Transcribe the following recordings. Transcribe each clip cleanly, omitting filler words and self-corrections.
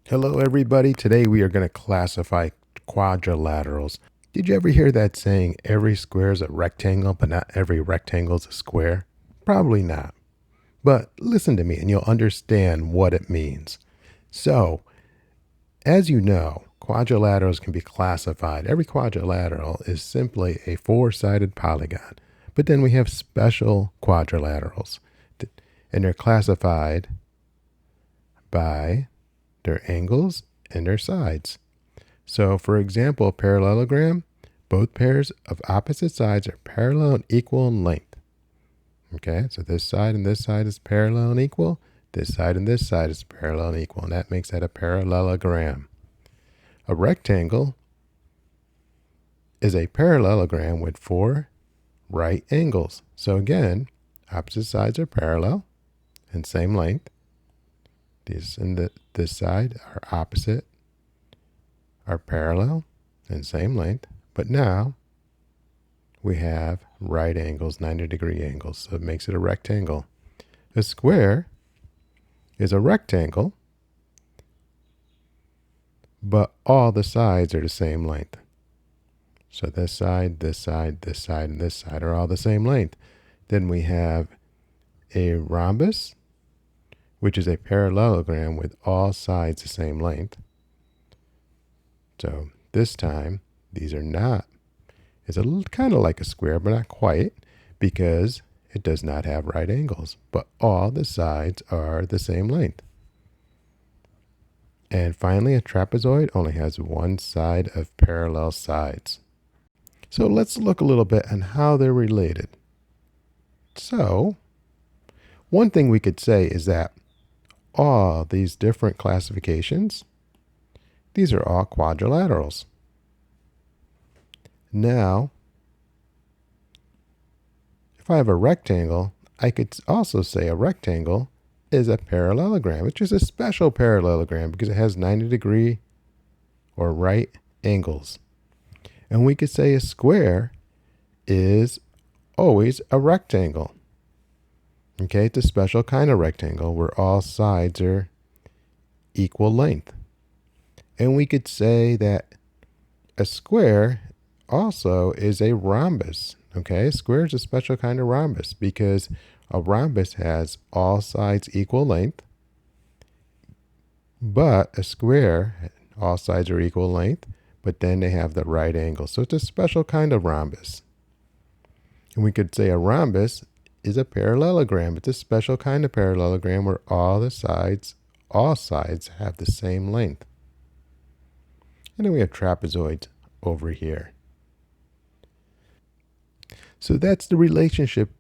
Hello everybody, today we are going to classify quadrilaterals. Did you ever hear that saying, every square is a rectangle, but not every rectangle is a square? Probably not. But listen to me and you'll understand what it means. So, as you know, quadrilaterals can be classified. Every quadrilateral is simply a four-sided polygon. But then we have special quadrilaterals, and they're classified by their angles and their sides. So for example, a parallelogram, both pairs of opposite sides are parallel and equal in length. Okay, so this side and this side is parallel and equal. This side and this side is parallel and equal, and that makes that a parallelogram. A rectangle is a parallelogram with four right angles. So again, opposite sides are parallel and same length. This and this side are opposite, are parallel and same length, but now we have right angles, 90-degree angles, so it makes it a rectangle. A square is a rectangle, but all the sides are the same length. So this side, this side, this side, and this side are all the same length. Then we have a rhombus, which is a parallelogram with all sides the same length. So this time, these are not. It's a little kind of like a square, but not quite, because it does not have right angles, but all the sides are the same length. And finally, a trapezoid only has one side of parallel sides. So let's look a little bit on how they're related. So one thing we could say is that all these different classifications, these are all quadrilaterals. Now, if I have a rectangle, I could also say a rectangle is a parallelogram, which is a special parallelogram because it has 90-degree or right angles. And we could say a square is always a rectangle. Okay, it's a special kind of rectangle where all sides are equal length. And we could say that a square also is a rhombus. Okay, a square is a special kind of rhombus because a rhombus has all sides equal length, but a square, all sides are equal length, but then they have the right angle. So it's a special kind of rhombus. And we could say a rhombus is a parallelogram. It's a special kind of parallelogram where all sides have the same length. And then we have trapezoids over here. So that's the relationship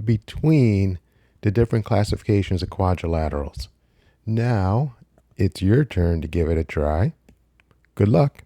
between the different classifications of quadrilaterals. Now it's your turn to give it a try. Good luck.